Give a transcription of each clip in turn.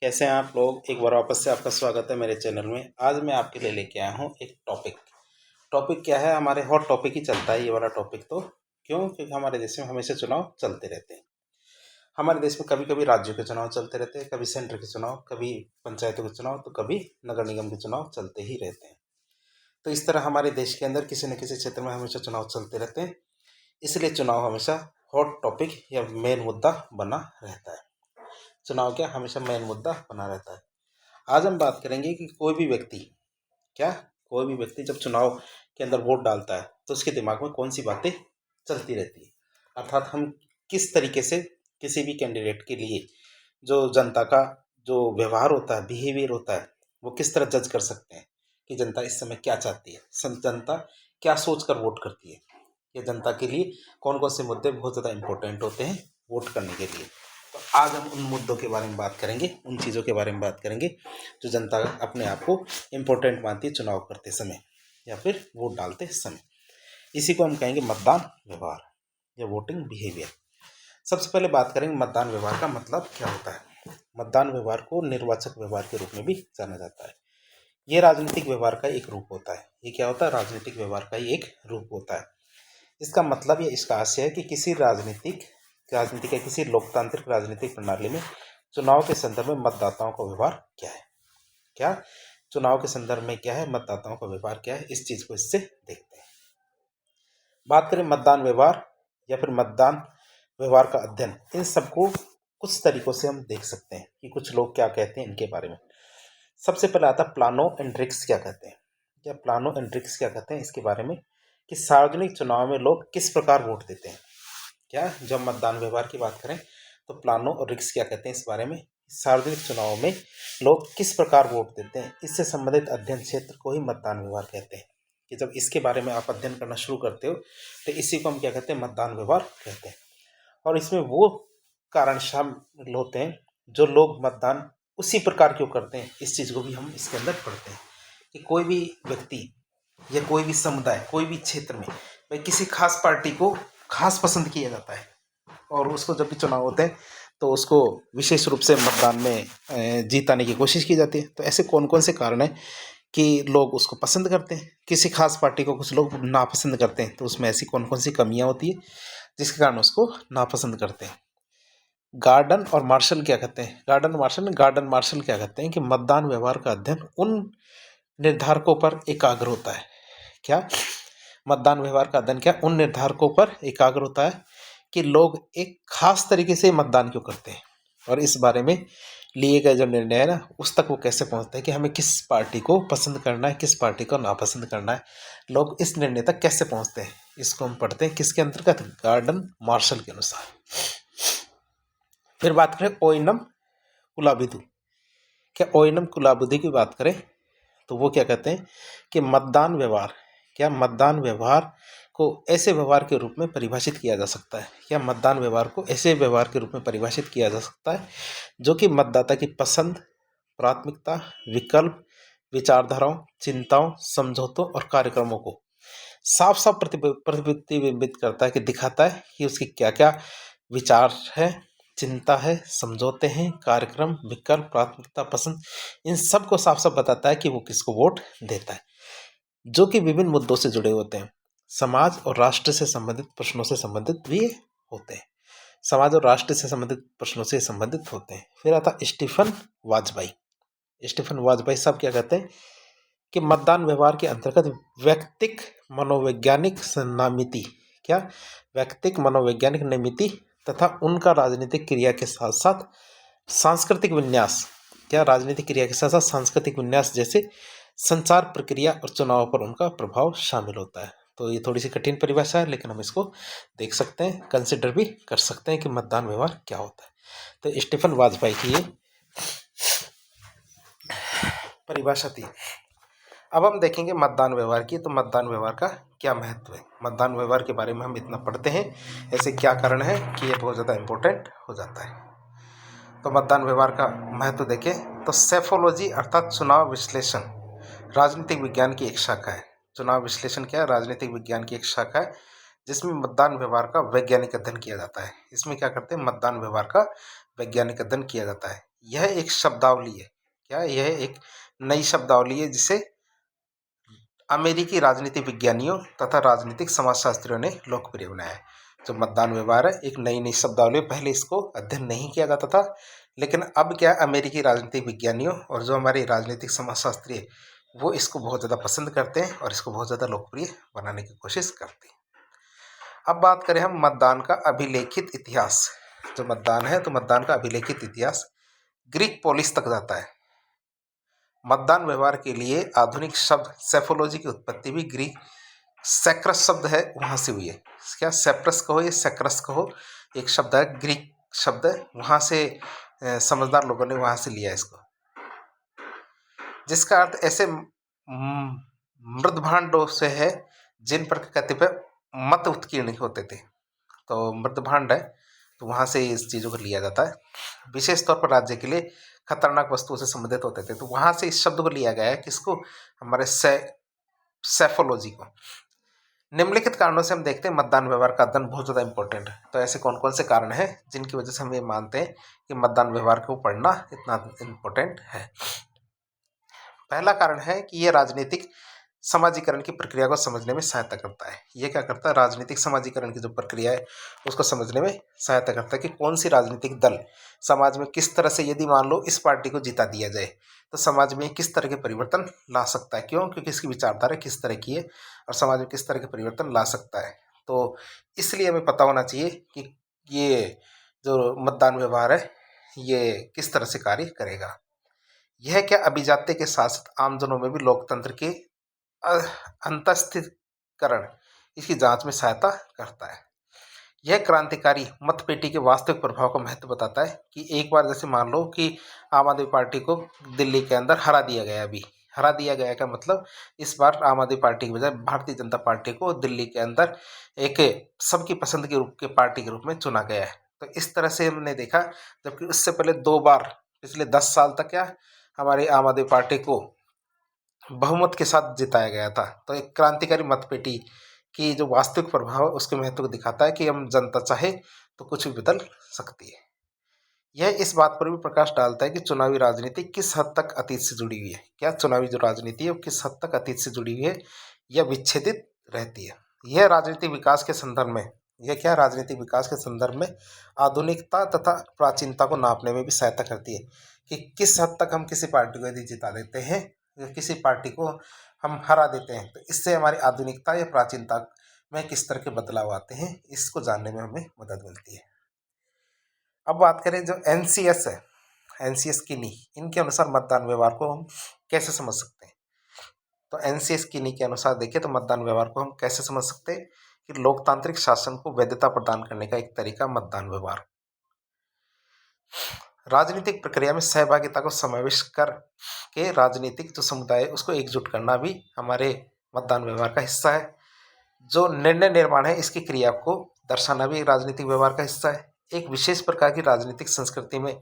कैसे हैं आप लोग। एक बार वापस से आपका स्वागत है मेरे चैनल में। आज मैं आपके लिए लेके आया हूँ एक टॉपिक। टॉपिक क्या है, हमारे हॉट टॉपिक ही चलता है ये वाला टॉपिक। तो क्यों? क्योंकि हमारे देश में हमेशा चुनाव चलते रहते हैं। हमारे देश में कभी कभी राज्यों के चुनाव चलते रहते हैं, कभी सेंटर के चुनाव, कभी पंचायतों के चुनाव, तो कभी नगर निगम के चुनाव चलते ही रहते हैं। तो इस तरह हमारे देश के अंदर किसी न किसी क्षेत्र में हमेशा चुनाव चलते रहते हैं। इसलिए चुनाव हमेशा हॉट टॉपिक या मेन मुद्दा बना रहता है। चुनाव क्या हमेशा मेन मुद्दा बना रहता है। आज हम बात करेंगे कि कोई भी व्यक्ति जब चुनाव के अंदर वोट डालता है तो उसके दिमाग में कौन सी बातें चलती रहती है, अर्थात हम किस तरीके से किसी भी कैंडिडेट के लिए जो जनता का जो व्यवहार होता है, बिहेवियर होता है, वो किस तरह जज कर सकते हैं कि जनता इस समय क्या चाहती है, जनता क्या सोच कर वोट करती है, या जनता के लिए कौन कौन से मुद्दे बहुत ज़्यादा इंपॉर्टेंट होते हैं वोट करने के लिए। तो आज हम उन मुद्दों के बारे में बात करेंगे, उन चीज़ों के बारे में बात करेंगे जो जनता अपने आप को इम्पोर्टेंट मानती है चुनाव करते समय या फिर वोट डालते समय। इसी को हम कहेंगे मतदान व्यवहार या वोटिंग बिहेवियर। सबसे पहले बात करेंगे मतदान व्यवहार का मतलब क्या होता है। मतदान व्यवहार को निर्वाचक व्यवहार के रूप में भी जाना जाता है। ये राजनीतिक व्यवहार का एक रूप होता है। ये क्या होता है? राजनीतिक व्यवहार का ही एक रूप होता है। इसका मतलब या इसका आशय है कि किसी राजनीतिक या किसी लोकतांत्रिक राजनीतिक प्रणाली में चुनाव के संदर्भ में मतदाताओं का व्यवहार क्या है। क्या चुनाव के संदर्भ में क्या है, मतदाताओं का व्यवहार क्या है, इस चीज को इससे देखते हैं। बात करें मतदान व्यवहार या फिर मतदान व्यवहार का अध्ययन, इन सबको कुछ तरीकों से हम देख सकते हैं कि कुछ लोग क्या कहते हैं इनके बारे में। सबसे पहले आता है प्लानो एंड रिक्स क्या कहते हैं। क्या प्लानो एंड रिक्स क्या कहते हैं इसके बारे में, कि सार्वजनिक चुनाव में लोग किस प्रकार वोट देते हैं। क्या जब मतदान व्यवहार की बात करें तो प्लानो और रिक्स क्या कहते हैं इस बारे में, सार्वजनिक चुनाव में लोग किस प्रकार वोट देते हैं, इससे संबंधित अध्ययन क्षेत्र को ही मतदान व्यवहार कहते हैं। कि जब इसके बारे में आप अध्ययन करना शुरू करते हो तो इसी को हम क्या कहते हैं, मतदान व्यवहार कहते हैं। और इसमें वो कारण शामिल होते हैं जो लोग मतदान उसी प्रकार क्यों करते हैं, इस चीज़ को भी हम इसके अंदर पढ़ते हैं। कि कोई भी व्यक्ति या कोई भी समुदाय, कोई भी क्षेत्र में भाई किसी खास पार्टी को खास पसंद किया जाता है, और उसको जब भी चुनाव होते हैं तो उसको विशेष रूप से मतदान में जीताने की कोशिश की जाती है। तो ऐसे कौन कौन से कारण हैं कि लोग उसको पसंद करते हैं, किसी खास पार्टी को कुछ लोग नापसंद करते हैं, तो उसमें ऐसी कौन कौन सी कमियां होती है जिसके कारण उसको नापसंद करते हैं। गार्डन और मार्शल क्या कहते हैं, गार्डन मार्शल क्या कहते हैं कि मतदान व्यवहार का अध्ययन उन निर्धारकों पर एकाग्र होता है। क्या मतदान व्यवहार का अध्ययन क्या उन निर्धारकों पर एकाग्र होता है कि लोग एक खास तरीके से मतदान क्यों करते हैं, और इस बारे में लिए गए जो निर्णय है ना, उस तक वो कैसे पहुंचते हैं कि हमें किस पार्टी को पसंद करना है, किस पार्टी को नापसंद करना है, लोग इस निर्णय तक कैसे पहुंचते हैं, इसको हम पढ़ते हैं किसके अंतर्गत, गार्डन मार्शल के अनुसार। फिर बात करें ओइनम कुलाबिदु। क्या ओइनम कुलाबिदु की बात करें तो वो क्या कहते हैं कि मतदान व्यवहार को ऐसे व्यवहार के रूप में परिभाषित किया जा सकता है, या मतदान व्यवहार को ऐसे व्यवहार के रूप में परिभाषित किया जा सकता है जो कि मतदाता की पसंद, प्राथमिकता, विकल्प, विचारधाराओं, चिंताओं, समझौतों और कार्यक्रमों को साफ साफ प्रतिबिंबित करता है, कि दिखाता है कि उसकी क्या क्या विचार है, चिंता है, समझौते हैं, कार्यक्रम, विकल्प, प्राथमिकता, पसंद, इन सब को साफ साफ बताता है कि वो किसको वोट देता है, जो कि विभिन्न मुद्दों से जुड़े होते हैं। समाज और राष्ट्र से संबंधित प्रश्नों से संबंधित भी होते हैं। समाज और राष्ट्र से संबंधित प्रश्नों से संबंधित होते हैं। फिर आता स्टीफन वाजपेयी साहब क्या कहते हैं कि मतदान व्यवहार के अंतर्गत व्यक्तिक मनोवैज्ञानिक नामिति, क्या व्यक्तिक मनोवैज्ञानिक नैमिति तथा उनका राजनीतिक क्रिया के साथ साथ सांस्कृतिक विन्यास, क्या राजनीतिक क्रिया के साथ साथ सांस्कृतिक विन्यास जैसे संचार प्रक्रिया और चुनाव पर उनका प्रभाव शामिल होता है। तो ये थोड़ी सी कठिन परिभाषा है, लेकिन हम इसको देख सकते हैं, कंसिडर भी कर सकते हैं कि मतदान व्यवहार क्या होता है। तो स्टीफन वाजपेयी की ये परिभाषा थी। अब हम देखेंगे मतदान व्यवहार की। तो मतदान व्यवहार का क्या महत्व है, मतदान व्यवहार के बारे में हम इतना पढ़ते हैं, ऐसे क्या कारण है कि ये बहुत ज़्यादा इम्पोर्टेंट हो जाता है। तो मतदान व्यवहार का महत्व देखें तो सेफोलॉजी अर्थात चुनाव विश्लेषण राजनीतिक विज्ञान की एक शाखा है। चुनाव विश्लेषण क्या है? राजनीतिक विज्ञान की एक शाखा है जिसमें मतदान व्यवहार का वैज्ञानिक अध्ययन किया जाता है। इसमें क्या करते हैं, मतदान व्यवहार का वैज्ञानिक अध्ययन किया जाता है। यह एक शब्दावली है। क्या? यह एक नई शब्दावली है जिसे अमेरिकी राजनीति विज्ञानियों तथा राजनीतिक समाजशास्त्रियों ने लोकप्रिय बनाया है। जो मतदान व्यवहार है एक नई शब्दावली, पहले इसको अध्ययन नहीं किया जाता था, लेकिन अब क्या अमेरिकी राजनीतिक विज्ञानियों और जो हमारे राजनीतिक समाजशास्त्री है वो इसको बहुत ज़्यादा पसंद करते हैं और इसको बहुत ज़्यादा लोकप्रिय बनाने की कोशिश करते हैं। अब बात करें हम मतदान का अभिलेखित इतिहास। जो मतदान है तो मतदान का अभिलेखित इतिहास ग्रीक पोलिस तक जाता है। मतदान व्यवहार के लिए आधुनिक शब्द सेफोलॉजी की उत्पत्ति भी ग्रीक सैक्रस शब्द है वहाँ से हुई है। क्या? सेप्रस कहो या सैक्रस कहो, एक शब्द है, ग्रीक शब्द है, वहाँ से समझदार लोगों ने वहाँ से लिया इसको, जिसका अर्थ ऐसे मृदभांडों से है जिन पर कतिपय मत उत्कीर्ण होते थे। तो मृदभांड है तो वहाँ से इस चीज़ों को लिया जाता है। विशेष तौर पर राज्य के लिए खतरनाक वस्तुओं से संबंधित होते थे, तो वहाँ से इस शब्द को लिया गया है। किसको? हमारे सेफोलॉजी को। निम्नलिखित कारणों से हम देखते हैं मतदान व्यवहार का अध्ययन बहुत ज़्यादा इंपॉर्टेंट है। तो ऐसे कौन कौन से कारण हैं जिनकी वजह से हम ये मानते हैं कि मतदान व्यवहार को पढ़ना इतना इम्पोर्टेंट है? पहला कारण है कि ये राजनीतिक समाजीकरण की प्रक्रिया को समझने में सहायता करता है। ये क्या करता है? राजनीतिक समाजीकरण की जो प्रक्रिया है उसको समझने में सहायता करता है कि कौन सी राजनीतिक दल समाज में किस तरह से, यदि मान लो इस पार्टी को जिता दिया जाए तो समाज में किस तरह के परिवर्तन ला सकता है। क्यों? क्योंकि इसकी विचारधारा किस तरह की है और समाज में किस तरह के परिवर्तन ला सकता है। तो इसलिए हमें पता होना चाहिए कि ये जो मतदान व्यवहार है ये किस तरह से कार्य करेगा। यह क्या अभिजात्य के साथ साथ आमजनों में भी लोकतंत्र के अंतस्थितकरण इसकी जांच में सहायता करता है। यह क्रांतिकारी मतपेटी के वास्तविक प्रभाव का महत्व बताता है कि एक बार जैसे मान लो कि आम आदमी पार्टी को दिल्ली के अंदर हरा दिया गया। अभी हरा दिया गया का मतलब इस बार आम आदमी पार्टी के बजाय भारतीय जनता पार्टी को दिल्ली के अंदर एक सबकी पसंद के रूप के पार्टी के रूप में चुना गया है। तो इस तरह से हमने देखा, जबकि उससे पहले 2 बार पिछले 10 साल तक क्या हमारी आम आदमी पार्टी को बहुमत के साथ जिताया गया था। तो एक क्रांतिकारी मतपेटी की जो वास्तविक प्रभाव है उसके महत्व को दिखाता है कि हम जनता चाहे तो कुछ भी बदल सकती है। यह इस बात पर भी प्रकाश डालता है कि चुनावी राजनीति किस हद तक अतीत से जुड़ी हुई है। क्या? चुनावी जो राजनीति है वो किस हद तक अतीत से जुड़ी हुई है या विच्छेदित रहती है। यह राजनीतिक विकास के संदर्भ में, यह क्या राजनीतिक विकास के संदर्भ में आधुनिकता तथा प्राचीनता को नापने में भी सहायता करती है कि किस हद तक हम किसी पार्टी को यदि जिता देते हैं या किसी पार्टी को हम हरा देते हैं तो इससे हमारी आधुनिकता या प्राचीनता में किस तरह के बदलाव आते हैं, इसको जानने में हमें मदद मिलती है। अब बात करें जो एनसीएस है, एनसीएस किनी, इनके अनुसार मतदान व्यवहार को हम कैसे समझ सकते हैं। तो एनसीएस किनी के अनुसार देखें तो मतदान व्यवहार को हम कैसे समझ सकते हैं कि लोकतांत्रिक शासन को वैधता प्रदान करने का एक तरीका मतदान व्यवहार, राजनीतिक प्रक्रिया में सहभागिता को समावेश कर के राजनीतिक जो समुदाय है उसको एकजुट करना भी हमारे मतदान व्यवहार का हिस्सा है। जो निर्णय निर्माण है इसकी क्रिया को दर्शाना भी राजनीतिक व्यवहार का हिस्सा है। एक विशेष प्रकार की राजनीतिक संस्कृति में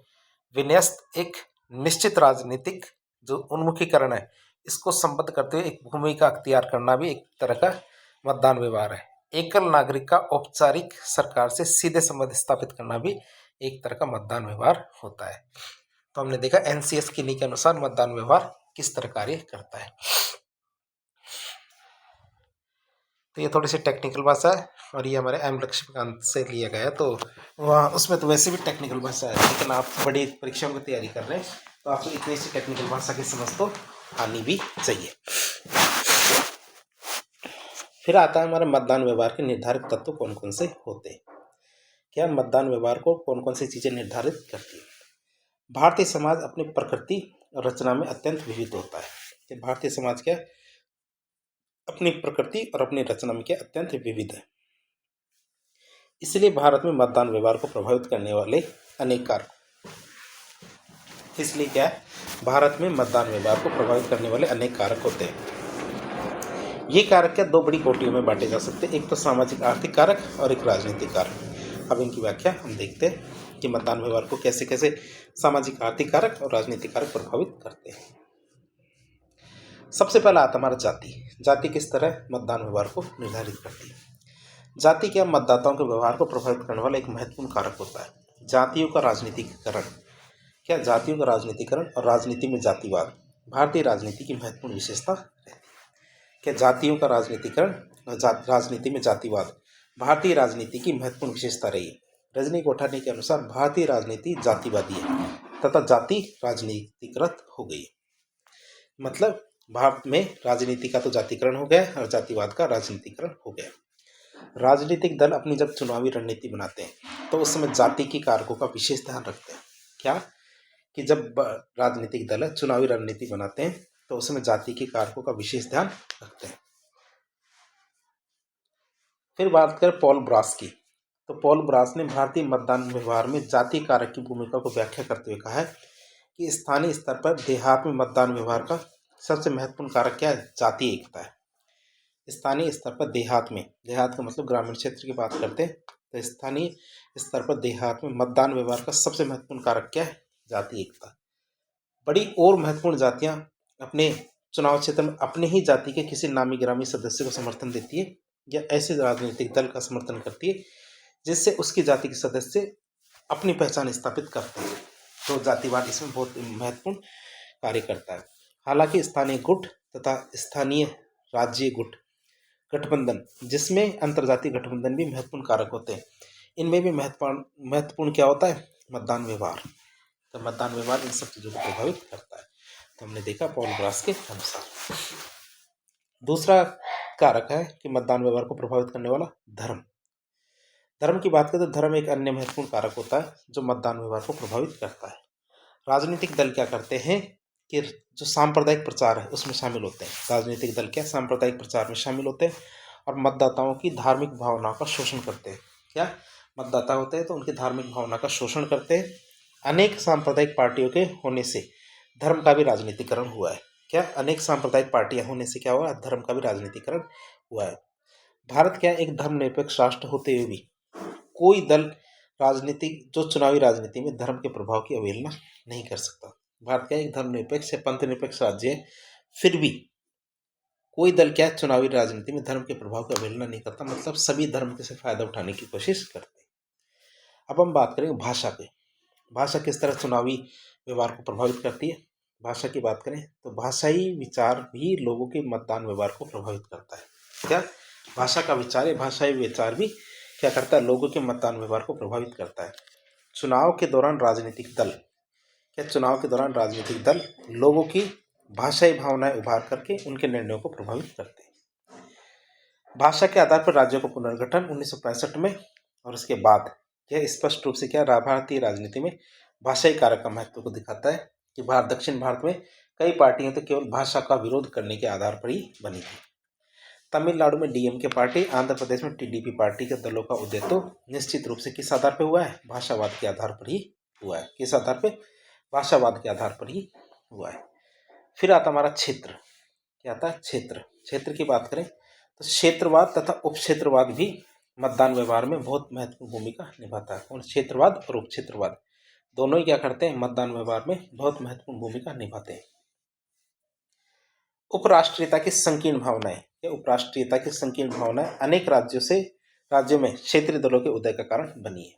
विन्यस्त एक निश्चित राजनीतिक जो उन्मुखीकरण है इसको संबद्ध करते हुए एक भूमिका अख्तियार करना भी एक तरह का मतदान व्यवहार है। एकल नागरिक का औपचारिक सरकार से सीधे संबंध स्थापित करना भी एक तरह का मतदान व्यवहार होता है। तो हमने देखा एनसीएस किनी के अनुसार मतदान व्यवहार किस तरह कार्य करता है। तो ये थोड़ी सी टेक्निकल भाषा है और ये हमारे एम लक्ष्मीकांत से लिया गया है। तो वहाँ उसमें तो वैसे भी टेक्निकल भाषा है, लेकिन आप बड़ी परीक्षाओं की तैयारी कर रहे हैं तो आपको इतनी सी टेक्निकल भाषा की समझ तो आनी भी चाहिए। फिर आता है हमारे मतदान व्यवहार के निर्धारित तत्व कौन कौन से होते हैं। क्या मतदान व्यवहार को कौन कौन सी चीज़ें निर्धारित करती है। भारतीय समाज अपनी प्रकृति और रचना में अत्यंत विविध होता है। कि भारतीय समाज क्या अपनी प्रकृति और अपनी रचना में क्या अत्यंत विविध है। इसलिए भारत में मतदान व्यवहार को प्रभावित करने वाले अनेक कारक, इसलिए क्या है भारत में मतदान व्यवहार को प्रभावित करने वाले अनेक कारक होते हैं। ये कारक क्या 2 बड़ी कोटियों में बांटे जा सकते हैं, एक तो सामाजिक आर्थिक कारक और एक राजनीतिक कारक। अब इनकी व्याख्या हम देखते हैं कि मतदान व्यवहार को कैसे कैसे सामाजिक आर्थिक कारक और राजनीतिक कारक प्रभावित करते हैं। सबसे पहला आता हमारा जाति। जाति किस तरह मतदान व्यवहार को निर्धारित करती है। जाति क्या मतदाताओं के व्यवहार को प्रभावित करने वाला एक महत्वपूर्ण कारक होता है। जातियों का राजनीतिकरण क्या जातियों का राजनीतिकरण और राजनीति में जातिवाद भारतीय राजनीति की महत्वपूर्ण विशेषता रहती है। क्या जातियों का राजनीतिकरण और राजनीति में जातिवाद भारतीय राजनीति की महत्वपूर्ण विशेषता रही है। रजनी गोठानी के अनुसार भारतीय राजनीति जातिवादी है तथा जाति राजनीतिकृत हो गई है। मतलब भारत में राजनीति का तो जातिकरण हो गया और जातिवाद का राजनीतिकरण हो गया। राजनीतिक दल अपनी जब चुनावी रणनीति बनाते हैं तो उस समय जाति की कारकों का विशेष ध्यान रखते हैं। क्या कि जब राजनीतिक दल चुनावी रणनीति बनाते हैं तो उस समय जाति के कारकों का विशेष ध्यान रखते हैं। फिर बात करें पॉल ब्रास की, तो पॉल ब्रास ने भारतीय मतदान व्यवहार में जाति कारक की भूमिका को व्याख्या करते हुए कहा है कि स्थानीय स्तर पर देहात में मतदान व्यवहार का सबसे महत्वपूर्ण कारक क्या है? जाति एकता है। स्थानीय स्तर पर देहात में, देहात का मतलब ग्रामीण क्षेत्र की बात करते हैं, तो स्थानीय स्तर पर देहात में मतदान व्यवहार का सबसे महत्वपूर्ण कारक क्या है? जाति एकता। बड़ी और महत्वपूर्ण जातियां अपने चुनाव क्षेत्र में अपने ही जाति के किसी नामी गिरामी सदस्य को समर्थन देती है या ऐसे राजनीतिक दल का समर्थन करती है जिससे उसकी जाति के सदस्य अपनी पहचान स्थापित करते हैं। तो जातिवाद इसमें बहुत महत्वपूर्ण कार्य करता है। हालांकि स्थानीय गुट तथा स्थानीय राज्य गुट गठबंधन, जिसमें अंतर्जातीय गठबंधन भी महत्वपूर्ण कारक होते हैं, इनमें भी महत्वपूर्ण क्या होता है? मतदान व्यवहार। तो मतदान व्यवहार इन सब चीज़ों को प्रभावित करता है। तो हमने देखा पॉल ब्रास के अनुसार। दूसरा कारक है कि मतदान व्यवहार को प्रभावित करने वाला धर्म। धर्म की बात करें तो धर्म एक अन्य महत्वपूर्ण कारक होता है जो मतदान व्यवहार को प्रभावित करता है। राजनीतिक दल क्या करते हैं कि जो सांप्रदायिक प्रचार है उसमें शामिल होते हैं। राजनीतिक दल क्या सांप्रदायिक प्रचार में शामिल होते हैं और मतदाताओं की धार्मिक भावनाओं का शोषण करते हैं। क्या मतदाता होते हैं तो उनकी धार्मिक भावना का शोषण करते हैं। अनेक सांप्रदायिक पार्टियों के होने से धर्म का भी राजनीतिकरण हुआ है। क्या अनेक सांप्रदायिक पार्टियां होने से क्या हुआ? धर्म का भी राजनीतिकरण हुआ है। भारत क्या एक धर्मनिरपेक्ष राष्ट्र होते हुए भी कोई दल राजनीतिक जो चुनावी राजनीति में धर्म के प्रभाव की अवहेलना नहीं कर सकता। भारत क्या एक धर्मनिरपेक्ष या पंथ निरपेक्ष राज्य है, फिर भी कोई दल क्या चुनावी राजनीति में धर्म के प्रभाव की अवहेलना नहीं करता। मतलब सभी धर्म से फायदा उठाने की कोशिश करते हैं। अब हम बात करेंगे भाषा पे। भाषा किस तरह चुनावी व्यवहार को प्रभावित करती है। भाषा की बात करें तो भाषाई विचार भी लोगों के मतदान व्यवहार को प्रभावित करता है। क्या भाषा का विचार है, भाषाई विचार भी क्या करता है? लोगों के मतदान व्यवहार को प्रभावित करता है। चुनाव के दौरान राजनीतिक दल क्या चुनाव के दौरान राजनीतिक दल लोगों की भाषाई भावनाएं उभार करके उनके निर्णयों को प्रभावित करते हैं। भाषा के आधार पर राज्यों का पुनर्गठन 1965 में और उसके बाद यह स्पष्ट रूप से क्या भारतीय राजनीति में भाषाई कारक का महत्व को दिखाता है कि दक्षिण भारत में कई पार्टियां तो केवल भाषा का विरोध करने के आधार पर ही बनी थी। तमिलनाडु में डीएमके पार्टी, आंध्र प्रदेश में टीडीपी पार्टी के दलों का उदय तो निश्चित रूप से किस आधार पर हुआ है? भाषावाद के आधार पर ही हुआ है। किस आधार पर? भाषावाद के आधार पर ही हुआ है। फिर आता हमारा क्षेत्र। क्या आता है? क्षेत्र। क्षेत्र की बात करें तो क्षेत्रवाद तथा उपक्षेत्रवाद भी मतदान व्यवहार में बहुत महत्वपूर्ण भूमिका निभाता है। और क्षेत्रवाद और उपक्षेत्रवाद दोनों ही क्या करते हैं? मतदान व्यवहार में बहुत महत्वपूर्ण भूमिका निभाते हैं। उपराष्ट्रीयता की संकीर्ण भावनाएं या उपराष्ट्रीयता की संकीर्ण भावनाएं अनेक राज्यों में क्षेत्रीय दलों के उदय का कारण बनी है।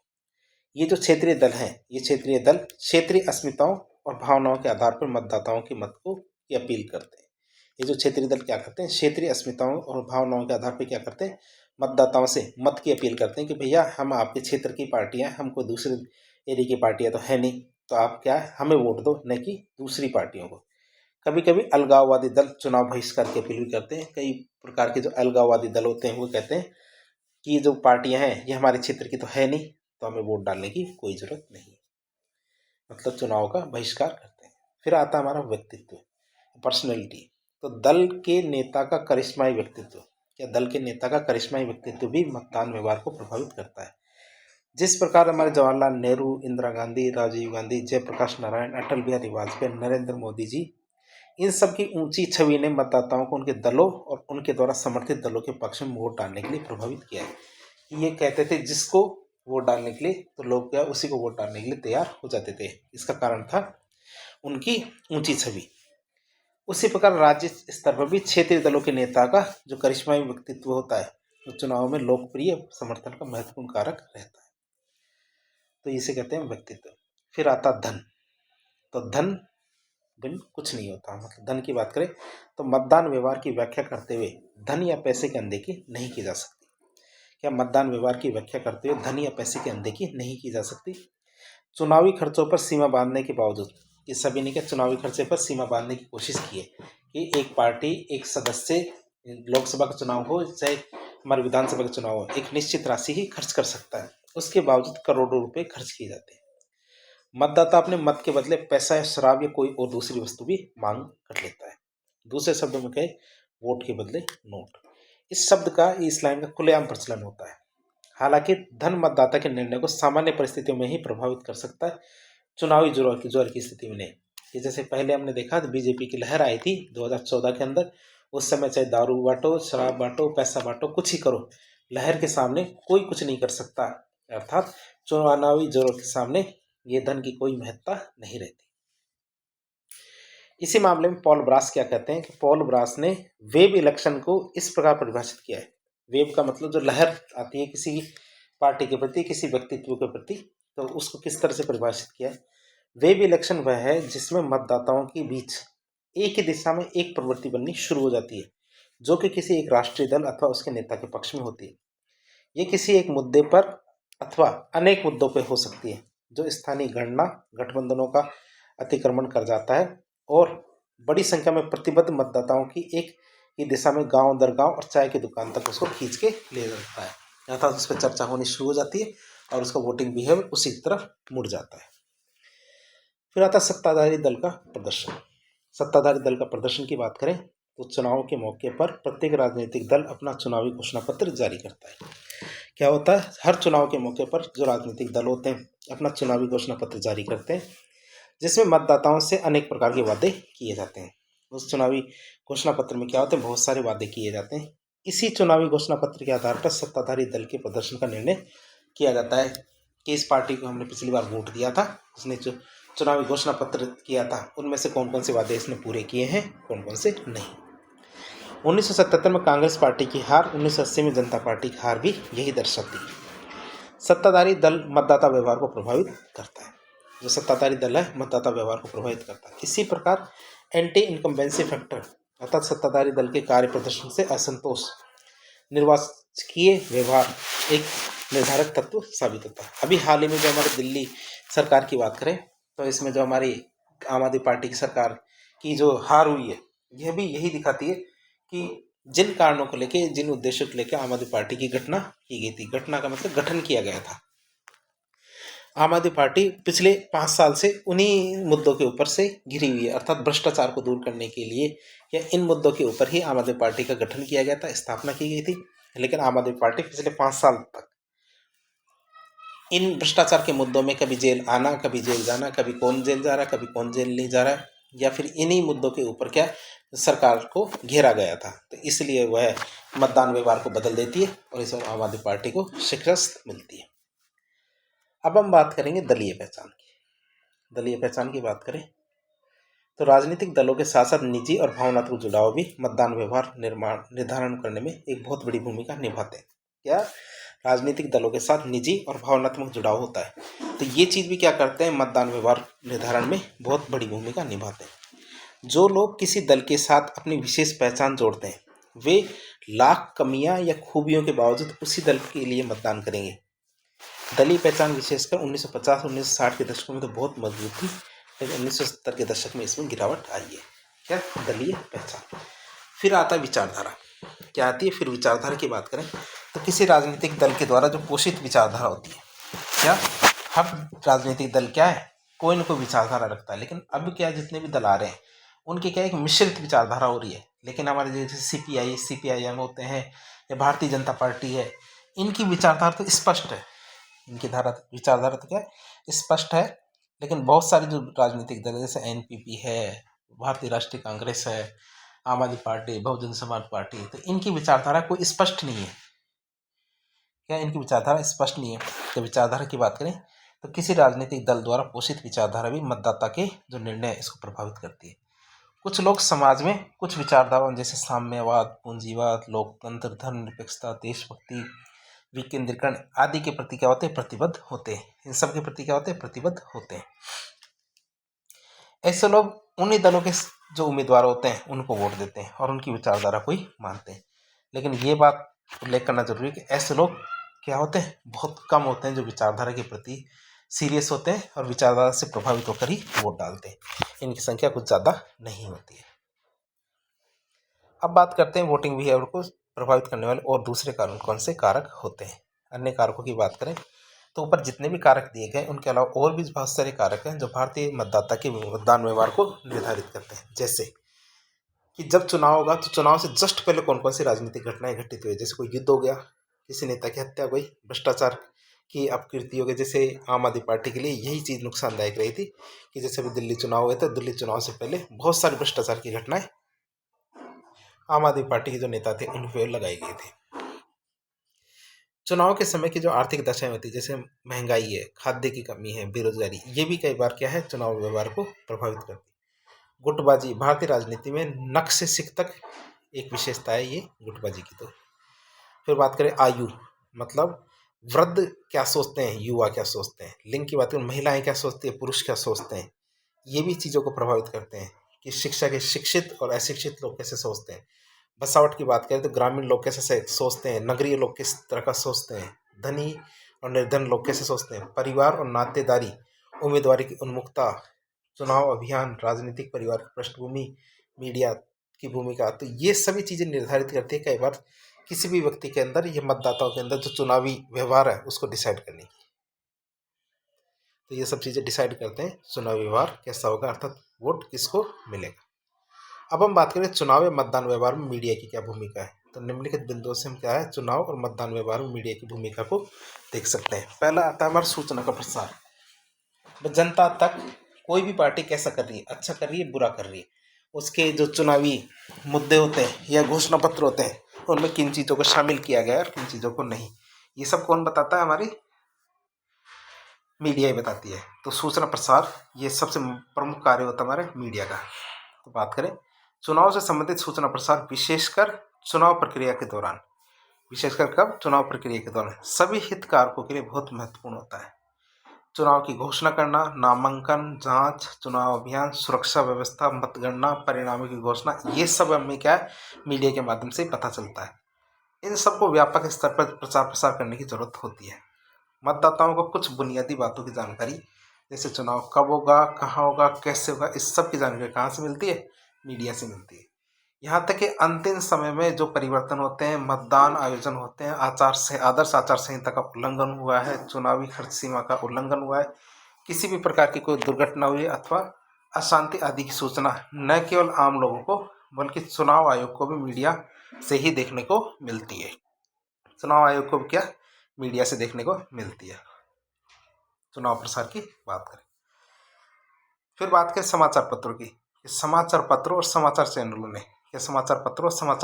ये जो क्षेत्रीय दल हैं, ये क्षेत्रीय दल क्षेत्रीय अस्मिताओं और भावनाओं के आधार पर मतदाताओं की मत को अपील करते हैं। ये जो क्षेत्रीय दल क्या करते हैं? क्षेत्रीय अस्मिताओं और भावनाओं के आधार पर क्या करते हैं? मतदाताओं से मत की अपील करते हैं कि भैया हम आपके क्षेत्र की पार्टियां, हमको दूसरे एरिया की पार्टियां तो है नहीं, तो आप क्या हमें वोट दो, न कि दूसरी पार्टियों को। कभी कभी अलगाववादी दल चुनाव बहिष्कार की अपील भी करते हैं। कई प्रकार के जो अलगाववादी दल होते हैं वो कहते हैं कि ये जो पार्टियां हैं ये हमारे क्षेत्र की तो है नहीं, तो हमें वोट डालने की कोई जरूरत नहीं। मतलब चुनाव का बहिष्कार करते हैं। फिर आता हमारा व्यक्तित्व, पर्सनैलिटी। तो दल के नेता का करिश्माई व्यक्तित्व, क्या दल के नेता का करिश्माई व्यक्तित्व भी मतदान व्यवहार को प्रभावित करता है। जिस प्रकार हमारे जवाहरलाल नेहरू, इंदिरा गांधी, राजीव गांधी, जयप्रकाश नारायण, अटल बिहारी वाजपेयी, नरेंद्र मोदी जी, इन सब की ऊंची छवि ने मतदाताओं को उनके दलों और उनके द्वारा समर्थित दलों के पक्ष में वोट डालने के लिए प्रभावित किया है। ये कहते थे जिसको वोट डालने के लिए, तो लोग क्या उसी को वोट डालने के लिए तैयार हो जाते थे। इसका कारण था उनकी ऊंची छवि। उसी प्रकार राज्य स्तर पर भी क्षेत्रीय दलों के नेता का जो करिश्माई व्यक्तित्व होता है वो चुनाव में लोकप्रिय समर्थन का महत्वपूर्ण कारक रहता है। तो इसे कहते हैं व्यक्तित्व। फिर आता धन। तो धन बिन कुछ नहीं होता। मतलब धन की बात करें तो मतदान व्यवहार की व्याख्या करते हुए धन या पैसे की अनदेखी नहीं की जा सकती। क्या मतदान व्यवहार की व्याख्या करते हुए धन या पैसे की अनदेखी नहीं की जा सकती। चुनावी खर्चों पर सीमा बांधने के बावजूद ये सभी ने क्या चुनावी खर्चे पर सीमा बांधने की कोशिश की है कि एक पार्टी एक सदस्य लोकसभा का चुनाव हो चाहे हमारे विधानसभा का चुनाव हो एक निश्चित राशि ही खर्च कर सकता है, उसके बावजूद करोड़ों रुपए खर्च किए जाते हैं। मतदाता अपने मत के बदले पैसा या शराब या कोई और दूसरी वस्तु भी मांग कर लेता है। दूसरे शब्दों में कहे वोट के बदले नोट। इस शब्द का इस लाइन का खुलेआम प्रचलन होता है। हालांकि धन मतदाता के निर्णय को सामान्य परिस्थितियों में ही प्रभावित कर सकता है, चुनावी जोर की स्थिति में नहीं। कि जैसे पहले हमने देखा तो बीजेपी की लहर आई थी 2014 के अंदर, उस समय चाहे दारू बांटो, शराब बांटो, पैसा बांटो, कुछ ही करो, लहर के सामने कोई कुछ नहीं कर सकता। अर्थात चुनावी जोर के सामने ये धन की कोई महत्ता नहीं रहती। इसी मामले में पॉल ब्रास क्या कहते हैं कि पॉल ब्रास ने वेब इलेक्शन को इस प्रकार परिभाषित किया है। वेब का मतलब जो लहर आती है किसी पार्टी के प्रति, किसी व्यक्तित्व के प्रति, तो उसको किस तरह से परिभाषित किया है। वेब इलेक्शन वह है जिसमें मतदाताओं के बीच एक ही दिशा में एक प्रवृत्ति बननी शुरू हो जाती है जो कि किसी एक राष्ट्रीय दल अथवा उसके नेता के पक्ष में होती है। ये किसी एक मुद्दे पर अथवा अनेक मुद्दों पर हो सकती है जो स्थानीय गणना गठबंधनों का अतिक्रमण कर जाता है और बड़ी संख्या में प्रतिबद्ध मतदाताओं की एक ही दिशा में गांव दर गांव और चाय की दुकान तक उसको खींच के ले जाता है। अर्थात उस पर चर्चा होनी शुरू हो जाती है और उसका वोटिंग बिहेवियर उसी तरफ मुड़ जाता है। फिर आता है सत्ताधारी दल का प्रदर्शन। सत्ताधारी दल का प्रदर्शन की बात करें तो चुनाव के मौके पर प्रत्येक राजनीतिक दल अपना चुनावी घोषणा पत्र जारी करता है। क्या होता है, हर चुनाव के मौके पर जो राजनीतिक दल होते हैं अपना चुनावी घोषणा पत्र जारी करते हैं जिसमें मतदाताओं से अनेक प्रकार के वादे किए जाते हैं। उस चुनावी घोषणा पत्र में क्या होते हैं, बहुत सारे वादे किए जाते हैं। इसी चुनावी घोषणा पत्र के आधार पर सत्ताधारी दल के प्रदर्शन का निर्णय किया जाता है कि इस पार्टी को हमने पिछली बार वोट दिया था, उसने जो चुनावी घोषणा पत्र किया था उनमें से कौन कौन से वादे इसने पूरे किए हैं, कौन कौन से नहीं। 1977 में कांग्रेस पार्टी की हार, 1980 में जनता पार्टी की हार भी यही दर्शाती है। सत्ताधारी दल मतदाता व्यवहार को प्रभावित करता है। जो सत्ताधारी दल है मतदाता व्यवहार को प्रभावित करता है। इसी प्रकार एंटी इनकम्बेंसी फैक्टर अर्थात सत्ताधारी दल के कार्य प्रदर्शन से असंतोष निर्वाचकीय व्यवहार एक निर्धारक तत्व साबित होता है। अभी हाल ही में जो हमारे दिल्ली सरकार की बात करें तो इसमें जो हमारी आम आदमी पार्टी की सरकार की जो हार हुई है यह भी यही दिखाती है कि जिन कारणों को लेके, जिन उद्देश्यों को लेकर आम आदमी पार्टी की घटना की गई थी, घटना का मतलब गठन किया गया था। आम आदमी पार्टी पिछले 5 साल से उन्हीं मुद्दों के ऊपर से घिरी हुई है, अर्थात भ्रष्टाचार को दूर करने के लिए या इन मुद्दों के ऊपर ही आम आदमी पार्टी का गठन किया गया था, स्थापना की गई थी। लेकिन आम आदमी पार्टी पिछले 5 साल तक इन भ्रष्टाचार के मुद्दों में कभी जेल आना, कभी जेल जाना, कभी कौन जेल जा रहा है, कभी कौन जेल नहीं जा रहा है, या फिर इन्हीं मुद्दों के ऊपर क्या सरकार को घेरा गया था। तो इसलिए वह मतदान व्यवहार को बदल देती है और इसमें आम आदमी पार्टी को शिकस्त मिलती है। अब हम बात करेंगे दलीय पहचान की। दलीय पहचान की बात करें तो राजनीतिक दलों के साथ साथ निजी और भावनात्मक जुड़ाव भी मतदान व्यवहार निर्धारण करने में एक बहुत बड़ी भूमिका निभाते हैं। क्या राजनीतिक दलों के साथ निजी और भावनात्मक जुड़ाव होता है, तो ये चीज़ भी क्या करते हैं, मतदान व्यवहार निर्धारण में बहुत बड़ी भूमिका निभाते हैं। जो लोग किसी दल के साथ अपनी विशेष पहचान जोड़ते हैं वे लाख कमियां या खूबियों के बावजूद उसी दल के लिए मतदान करेंगे। दलीय पहचान विशेषकर 1950 और 1960 के दशकों में तो बहुत मजबूत थी, लेकिन 1970 के दशक में इसमें गिरावट आई है। क्या दलीय पहचान। फिर आता है विचारधारा। क्या आती है, फिर विचारधारा की बात करें तो किसी राजनीतिक दल के द्वारा जो पोषित विचारधारा होती है। क्या हर राजनीतिक दल क्या है, कोई ना कोई विचारधारा रखता है, लेकिन अब क्या जितने भी दल आ रहे हैं उनकी क्या एक मिश्रित विचारधारा हो रही है। लेकिन हमारे जैसे सीपीआई, सीपीआईएम होते हैं या भारतीय जनता पार्टी है, इनकी विचारधारा तो स्पष्ट है, इनकी विचारधारा तो क्या स्पष्ट है। लेकिन बहुत सारे जो राजनीतिक दल जैसे एनपीपी है, भारतीय राष्ट्रीय कांग्रेस है, आम आदमी पार्टी, बहुजन समाज पार्टी, तो इनकी विचारधारा कोई स्पष्ट नहीं है। क्या इनकी विचारधारा स्पष्ट नहीं है। तो विचारधारा की बात करें तो किसी राजनीतिक दल द्वारा पोषित विचारधारा भी मतदाता के जो निर्णय है इसको प्रभावित करती है। कुछ लोग समाज में कुछ विचारधाराओं जैसे साम्यवाद, पूंजीवाद, लोकतंत्र, धर्मनिरपेक्षता, देशभक्ति, विकेंद्रीकरण आदि के प्रति क्या होते हैं, प्रतिबद्ध होते हैं। इन सब के प्रति क्या होते हैं, प्रतिबद्ध होते हैं। ऐसे लोग उन्हीं दलों के जो उम्मीदवार होते हैं उनको वोट देते हैं और उनकी विचारधारा को ही मानते हैं। लेकिन ये बात उल्लेख करना जरूरी है कि ऐसे लोग क्या होते हैं, बहुत कम होते हैं जो विचारधारा के प्रति सीरियस होते हैं और विचारधारा से प्रभावित होकर ही वोट डालते हैं। इनकी संख्या कुछ ज़्यादा नहीं होती है। अब बात करते हैं वोटिंग बिहेवियर को प्रभावित करने वाले और दूसरे कारण कौन से कारक होते हैं। अन्य कारकों की बात करें तो ऊपर जितने भी कारक दिए गए उनके अलावा और भी बहुत सारे कारक हैं जो भारतीय मतदाता के मतदान व्यवहार को निर्धारित करते हैं। जैसे कि जब चुनाव होगा तो चुनाव से जस्ट पहले कौन कौन सी राजनीतिक घटनाएं घटित हुई, जैसे कोई युद्ध हो गया, किसी नेता की हत्या हो गई, भ्रष्टाचार की अपकीर्ति हो गई। जैसे आम आदमी पार्टी के लिए यही चीज़ नुकसानदायक रही थी कि जैसे अभी दिल्ली चुनाव हुए थे, दिल्ली चुनाव से पहले बहुत सारी भ्रष्टाचार की घटनाएं आम आदमी पार्टी के जो नेता थे उन पर लगाई गई थी। चुनाव के समय की जो आर्थिक दशाएं होती है, जैसे महंगाई है, खाद्य की कमी है, बेरोजगारी, ये भी कई बार क्या है चुनाव व्यवहार को प्रभावित करती है। गुटबाजी भारतीय राजनीति में नख से सिख तक एक विशेषता है ये गुटबाजी की। तो फिर बात करें आयु, मतलब वृद्ध क्या सोचते हैं, युवा क्या सोचते हैं। लिंग की बात करें, महिलाएं क्या सोचती है, पुरुष क्या सोचते हैं। ये भी चीज़ों को प्रभावित करते हैं कि शिक्षा के शिक्षित और अशिक्षित लोग कैसे सोचते हैं। बसावट की बात करें तो ग्रामीण लोग कैसे सोचते हैं, नगरीय लोग किस तरह का सोचते हैं, धनी और निर्धन लोग कैसे सोचते हैं, परिवार और नातेदारी, उम्मीदवारी की उन्मुखता, चुनाव अभियान, राजनीतिक परिवार की पृष्ठभूमि, मीडिया की भूमिका, तो ये सभी चीज़ें निर्धारित करती है कई बार किसी भी व्यक्ति के अंदर, ये मतदाताओं के अंदर जो चुनावी व्यवहार है उसको डिसाइड करने की। तो ये सब चीज़ें डिसाइड करते हैं चुनावी व्यवहार कैसा होगा, अर्थात वोट किसको मिलेगा। अब हम बात करें चुनाव या मतदान व्यवहार में मीडिया की क्या भूमिका है। तो निम्नलिखित बिंदुओं से हम क्या है चुनाव और मतदान व्यवहार में मीडिया की भूमिका को देख सकते हैं। पहला आता है हमारा सूचना का प्रसार। जनता तक कोई भी पार्टी कैसा कर रही है, अच्छा कर रही है, बुरा कर रही है, उसके जो चुनावी मुद्दे होते हैं या घोषणा पत्र होते हैं उनमें किन चीज़ों को शामिल किया गया है और किन चीज़ों को नहीं, ये सब कौन बताता है, हमारी मीडिया ही बताती है। तो सूचना प्रसार ये सबसे प्रमुख कार्य होता है हमारे मीडिया का। तो बात करें चुनाव से संबंधित सूचना प्रसार, विशेषकर चुनाव प्रक्रिया के दौरान, विशेषकर कब, चुनाव प्रक्रिया के दौरान सभी हितधारकों के लिए बहुत महत्वपूर्ण होता है। चुनाव की घोषणा करना, नामांकन, जांच, चुनाव अभियान, सुरक्षा व्यवस्था, मतगणना, परिणामों की घोषणा, ये सब हमें क्या है मीडिया के माध्यम से पता चलता है। इन सबको व्यापक स्तर पर प्रचार प्रसार करने की जरूरत होती है। मतदाताओं को कुछ बुनियादी बातों की जानकारी, जैसे चुनाव कब होगा, कहाँ होगा, कैसे होगा, इस सब की जानकारी कहाँ से मिलती है, मीडिया से मिलती है। यहाँ तक कि अंतिम समय में जो परिवर्तन होते हैं, मतदान आयोजन होते हैं, आदर्श आचार संहिता का उल्लंघन हुआ है, चुनावी खर्च सीमा का उल्लंघन हुआ है, किसी भी प्रकार की कोई दुर्घटना हुई है अथवा अशांति आदि की सूचना न केवल आम लोगों को बल्कि चुनाव आयोग को भी मीडिया से ही देखने को मिलती है। चुनाव आयोग को क्या मीडिया से देखने को मिलती है। चुनाव प्रसार की बात करें, फिर बात करें समाचार पत्रों की। समाचार पत्रों और समाचार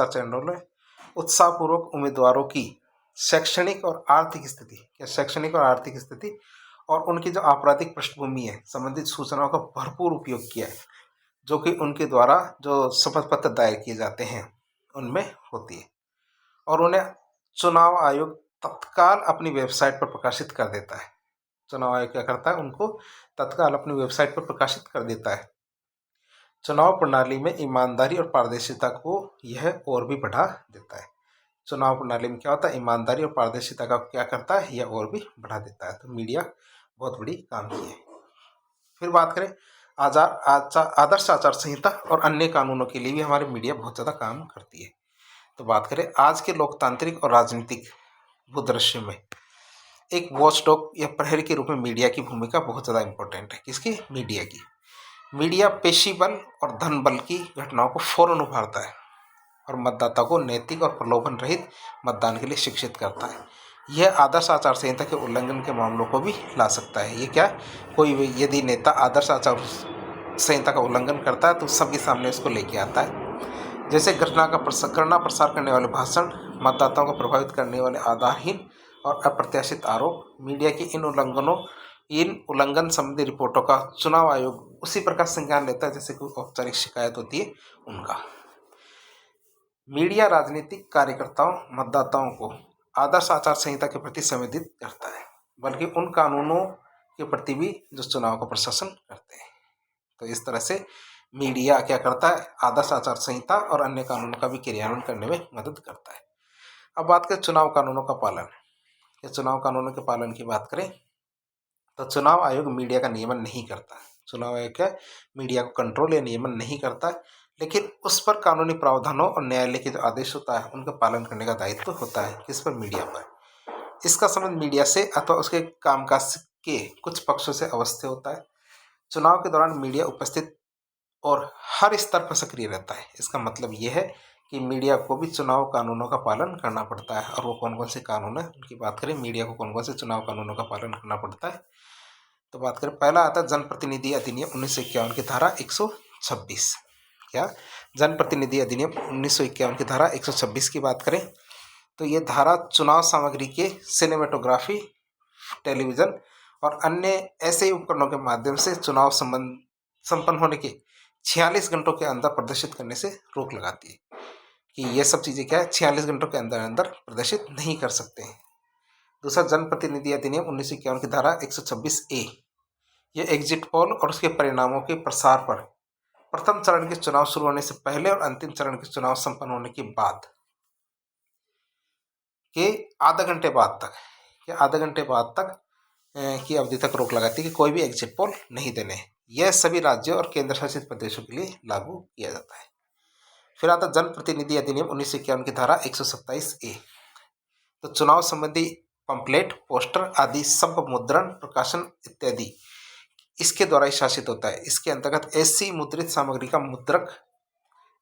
चैनलों ने उत्साहपूर्वक उम्मीदवारों की शैक्षणिक और आर्थिक स्थिति और उनकी जो आपराधिक पृष्ठभूमि है संबंधित सूचनाओं का भरपूर उपयोग किया है, जो कि उनके द्वारा जो शपथ पत्र दायर किए जाते हैं उनमें होती है, और उन्हें चुनाव आयोग तत्काल अपनी वेबसाइट पर प्रकाशित कर देता है। चुनाव आयोग क्या करता है, उनको तत्काल अपनी वेबसाइट पर प्रकाशित कर देता है। चुनाव प्रणाली में ईमानदारी और पारदर्शिता को यह और भी बढ़ा देता है। चुनाव प्रणाली में क्या होता है, ईमानदारी और पारदर्शिता का क्या करता है, यह और भी बढ़ा देता है। तो मीडिया बहुत बड़ी काम की है। फिर बात करें आदर्श आचार संहिता और अन्य कानूनों के लिए भी हमारी मीडिया बहुत ज़्यादा काम करती है। तो बात करें आज के लोकतांत्रिक और राजनीतिक भूदृश्य में एक वॉचडॉग या प्रहरी के रूप में मीडिया की भूमिका बहुत ज़्यादा इंपॉर्टेंट है। किसकी, मीडिया की। मीडिया पेशी बल और धन बल की घटनाओं को फौरन उभारता है और मतदाता को नैतिक और प्रलोभन रहित मतदान के लिए शिक्षित करता है। यह आदर्श आचार संहिता के उल्लंघन के मामलों को भी ला सकता है। ये क्या, कोई यदि नेता आदर्श आचार संहिता का उल्लंघन करता है तो सबके सामने उसको लेके आता है। जैसे घटना का प्रसार करने वाले भाषण, मतदाताओं को प्रभावित करने वाले आधारहीन और अप्रत्याशित आरोप, मीडिया की इन उल्लंघन संबंधी रिपोर्टों का चुनाव आयोग उसी प्रकार संज्ञान लेता है जैसे कोई औपचारिक शिकायत होती है उनका। मीडिया राजनीतिक कार्यकर्ताओं, मतदाताओं को आदर्श आचार संहिता के प्रति संवेदित करता है, बल्कि उन कानूनों के प्रति भी जो चुनाव का प्रशासन करते हैं। तो इस तरह से मीडिया क्या करता है, आदर्श आचार संहिता और अन्य कानूनों का भी क्रियान्वयन करने में मदद करता है। अब बात करें चुनाव कानूनों का पालन। या चुनाव कानूनों के पालन की बात करें तो चुनाव आयोग मीडिया का नियमन नहीं करता। चुनाव आयोग क्या मीडिया को कंट्रोल या नियमन नहीं करता, लेकिन उस पर कानूनी प्रावधानों और न्यायालय के जो आदेश होता है उनका पालन करने का दायित्व होता है। किस पर? मीडिया पर। इसका संबंध मीडिया से अथवा उसके कामकाज के कुछ पक्षों से अवश्य होता है। चुनाव के दौरान मीडिया उपस्थित और हर स्तर पर सक्रिय रहता है। इसका मतलब यह है कि मीडिया को भी चुनाव कानूनों का पालन करना पड़ता है। और वो कौन कौन से कानून है उनकी बात करें, मीडिया को कौन कौन से चुनाव कानूनों का पालन करना पड़ता है तो बात करें, पहला आता है जनप्रतिनिधि अधिनियम 1951 की धारा 126। क्या? जनप्रतिनिधि अधिनियम 1951 की धारा 126 की बात करें तो ये धारा चुनाव सामग्री के सिनेमेटोग्राफी, टेलीविजन और अन्य ऐसे उपकरणों के माध्यम से चुनाव संपन्न होने के 46 घंटों के अंदर प्रदर्शित करने से रोक लगाती है कि ये सब चीज़ें क्या है, 46 घंटों के अंदर अंदर प्रदर्शित नहीं कर सकते हैं। दूसरा, जनप्रतिनिधि अधिनियम 1951 की धारा 126A, ये एग्जिट पोल और उसके परिणामों के प्रसार पर प्रथम चरण के चुनाव शुरू होने से पहले और अंतिम चरण के चुनाव संपन्न होने के बाद के आधा घंटे बाद तक या आधे घंटे बाद तक की अवधि तक रोक लगाती है कि कोई भी एग्जिट पोल नहीं देने। यह सभी राज्यों और केंद्र शासित प्रदेशों के लिए लागू किया जाता है। फिर आता जनप्रतिनिधि अधिनियम 1951 की धारा 127A, तो चुनाव संबंधी पंपलेट, पोस्टर आदि सब मुद्रण, प्रकाशन इत्यादि इसके द्वारा ही शासित होता है। इसके अंतर्गत ऐसी मुद्रित सामग्री का मुद्रक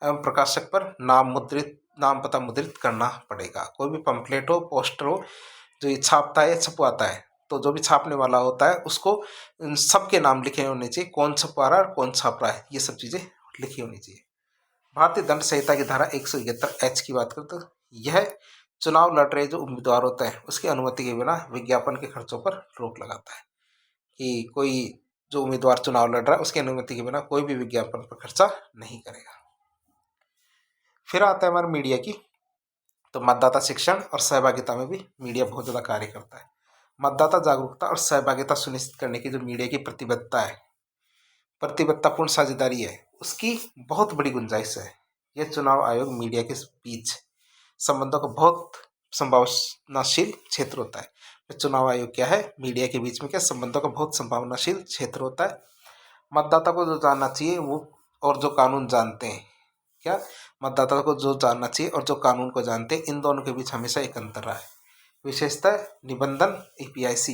एवं प्रकाशक पर नाम पता मुद्रित करना पड़ेगा। कोई भी पंपलेट हो, पोस्टर हो, जो ये छापता है या छपवाता है, तो जो भी छापने वाला होता है उसको सबके नाम लिखे होने चाहिए, कौन छपवा रहा है, कौन छाप रहा है, ये सब चीज़ें लिखी होनी चाहिए। भारतीय दंड संहिता की धारा 171H की बात करें तो यह चुनाव लड़ रहे जो उम्मीदवार होते हैं उसकी अनुमति के बिना विज्ञापन के खर्चों पर रोक लगाता है कि कोई जो उम्मीदवार चुनाव लड़ रहा है उसकी अनुमति के बिना कोई भी विज्ञापन पर खर्चा नहीं करेगा। फिर आता है हमारे मीडिया की, तो मतदाता शिक्षण और सहभागिता में भी मीडिया बहुत ज़्यादा कार्य करता है। मतदाता जागरूकता और सहभागिता सुनिश्चित करने की जो मीडिया की प्रतिबद्धता है, प्रतिबद्धतापूर्ण साझेदारी है, उसकी बहुत बड़ी गुंजाइश है। यह चुनाव आयोग मीडिया के बीच संबंधों का बहुत संभावनाशील क्षेत्र होता है। तो चुनाव आयोग क्या है? मीडिया के बीच में क्या संबंधों का बहुत संभावनाशील क्षेत्र होता है। मतदाता को जो जानना चाहिए वो और जो कानून जानते हैं, क्या मतदाता को जो जानना चाहिए और जो कानून को जानते हैं, इन दोनों के बीच हमेशा एक अंतर रहा है। विशेषतः निबंधन, EPIC,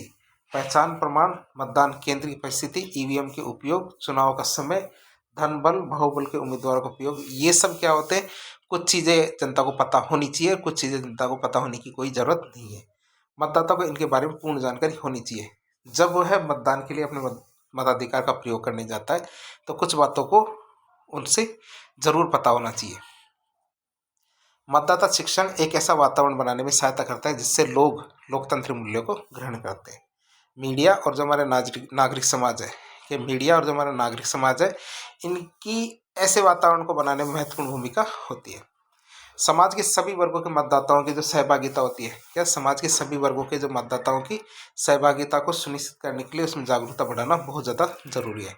पहचान प्रमाण, मतदान केंद्र की परिस्थिति, EVM के उपयोग, चुनाव का समय, धन बल, बाहुबल के उम्मीदवारों का उपयोग, ये सब क्या होते हैं, कुछ चीज़ें जनता को पता होनी चाहिए, कुछ चीज़ें जनता को पता होने की कोई ज़रूरत नहीं है। मतदाता को इनके बारे में पूर्ण जानकारी होनी चाहिए। जब वह है मतदान के लिए अपने मताधिकार का प्रयोग करने जाता है तो कुछ बातों को उनसे ज़रूर पता होना चाहिए। मतदाता शिक्षण एक ऐसा वातावरण बनाने में सहायता करता है जिससे लोग लोकतांत्रिक मूल्यों को ग्रहण करते हैं। मीडिया और जो हमारे नागरिक समाज है, ये मीडिया और जो हमारा नागरिक समाज है, इनकी ऐसे वातावरण को बनाने में महत्वपूर्ण भूमिका होती है। समाज के सभी वर्गों के मतदाताओं की जो सहभागिता होती है, क्या समाज के सभी वर्गों के जो मतदाताओं की सहभागिता को सुनिश्चित करने के लिए उसमें जागरूकता बढ़ाना बहुत ज़्यादा जरूरी है।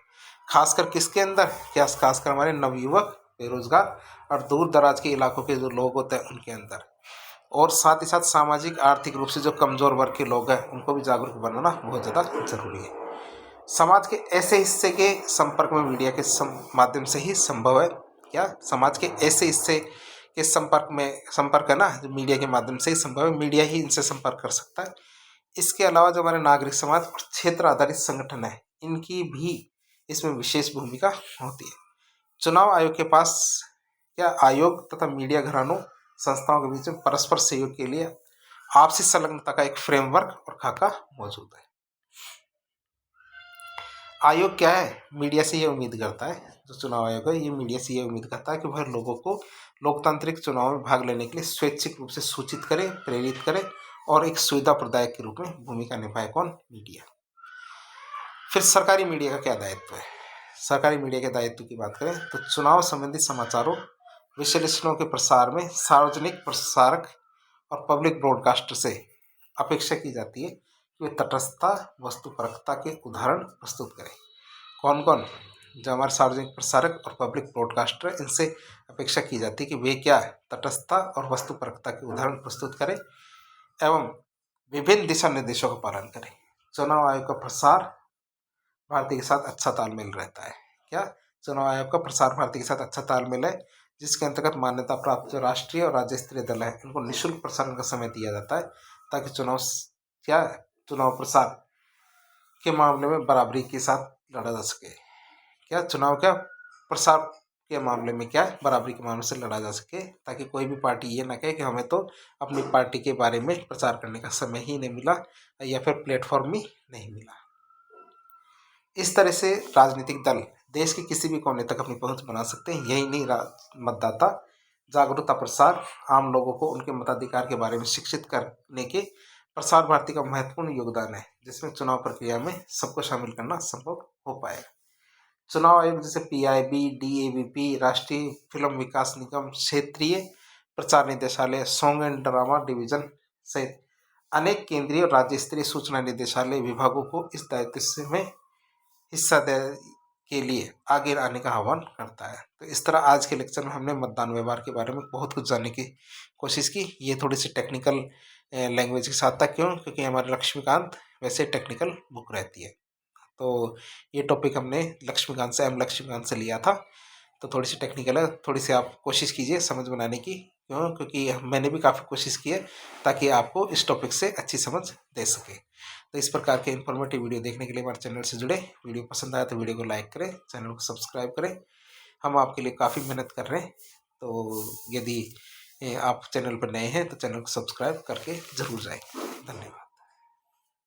खासकर किसके अंदर? क्या खासकर हमारे नवयुवक, बेरोजगार और दूर दराज के इलाकों के जो लोग होते हैं उनके अंदर, और साथ ही साथ सामाजिक आर्थिक रूप से जो कमज़ोर वर्ग के लोग हैं उनको भी जागरूक बनाना बहुत ज़्यादा जरूरी है। समाज के ऐसे हिस्से के संपर्क में मीडिया के माध्यम से ही संभव है। क्या समाज के ऐसे हिस्से के संपर्क है ना, जो मीडिया के माध्यम से ही संभव है, मीडिया ही इनसे संपर्क कर सकता है। इसके अलावा जो हमारे नागरिक समाज और क्षेत्र आधारित संगठन है, इनकी भी इसमें विशेष भूमिका होती है। चुनाव आयोग के पास क्या आयोग तथा मीडिया घरानों संस्थाओं के बीच में परस्पर सहयोग के लिए आपसी संलग्नता का एक फ्रेमवर्क और खाका मौजूद है। आयोग क्या है? मीडिया से ये उम्मीद करता है, जो चुनाव आयोग है ये मीडिया से ये उम्मीद करता है कि वह लोगों को लोकतांत्रिक चुनाव में भाग लेने के लिए स्वैच्छिक रूप से सूचित करे, प्रेरित करे और एक सुविधा प्रदायक के रूप में भूमिका निभाए। कौन? मीडिया। फिर सरकारी मीडिया का क्या दायित्व है? सरकारी मीडिया के दायित्व की बात करें तो चुनाव संबंधी समाचारों, विश्लेषणों के प्रसार में सार्वजनिक प्रसारक और पब्लिक ब्रॉडकास्टर से अपेक्षा की जाती है कि वे तटस्थता, वस्तुपरकता के उदाहरण प्रस्तुत करें। कौन कौन? जो हमारे सार्वजनिक प्रसारक और पब्लिक ब्रॉडकास्टर है, इनसे अपेक्षा की जाती है कि वे क्या है, तटस्थता और वस्तुपरकता के उदाहरण प्रस्तुत करें एवं विभिन्न दिशा निर्देशों का पालन करें। चुनाव आयोग का प्रसार भारती के साथ अच्छा तालमेल रहता है। क्या? चुनाव आयोग का प्रसार भारती के साथ अच्छा तालमेल है, जिसके अंतर्गत मान्यता प्राप्त जो राष्ट्रीय और राज्य स्तरीय दल है, इनको निःशुल्क प्रसारण का समय दिया जाता है, ताकि चुनाव प्रसार के मामले में बराबरी के साथ लड़ा जा सके। क्या? चुनाव का प्रसार के मामले में क्या है, बराबरी के मामले से लड़ा जा सके, ताकि कोई भी पार्टी ये ना कहे कि हमें तो अपनी पार्टी के बारे में प्रचार करने का समय ही नहीं मिला या फिर प्लेटफॉर्म ही नहीं मिला। इस तरह से राजनीतिक दल देश के किसी भी कोने तक अपनी पहुंच बना सकते हैं। यही नहीं, मतदाता जागरूकता प्रसार आम लोगों को उनके मताधिकार के बारे में शिक्षित करने के प्रसार भारती का महत्वपूर्ण योगदान है, जिसमें चुनाव प्रक्रिया में सबको शामिल करना संभव हो पाएगा। चुनाव आयोग जैसे PIB, DAVP, राष्ट्रीय फिल्म विकास निगम, क्षेत्रीय प्रचार निदेशालय, सॉन्ग एंड ड्रामा डिवीजन सहित अनेक केंद्रीय और राज्य स्तरीय सूचना निदेशालय विभागों को इस दायित्व में हिस्सा दे के लिए आगे आने का आह्वान करता है। तो इस तरह आज के लेक्चर में हमने मतदान व्यवहार के बारे में बहुत कुछ जानने की कोशिश की। ये थोड़ी सी टेक्निकल लैंग्वेज के साथ था। क्यों? क्योंकि हमारे लक्ष्मीकांत वैसे टेक्निकल बुक रहती है। तो ये टॉपिक हमने M लक्ष्मीकांत से लिया था। तो थोड़ी सी टेक्निकल है, थोड़ी सी आप कोशिश कीजिए समझ बनाने की। क्यों? क्योंकि मैंने भी काफ़ी कोशिश की है ताकि आपको इस टॉपिक से अच्छी समझ दे सके। तो इस प्रकार के इन्फॉर्मेटिव वीडियो देखने के लिए हमारे चैनल से जुड़े। वीडियो पसंद आया तो वीडियो को लाइक करें, चैनल को सब्सक्राइब करें। हम आपके लिए काफ़ी मेहनत कर रहे हैं, तो यदि आप चैनल पर नए हैं तो चैनल को सब्सक्राइब करके ज़रूर जाएं। धन्यवाद।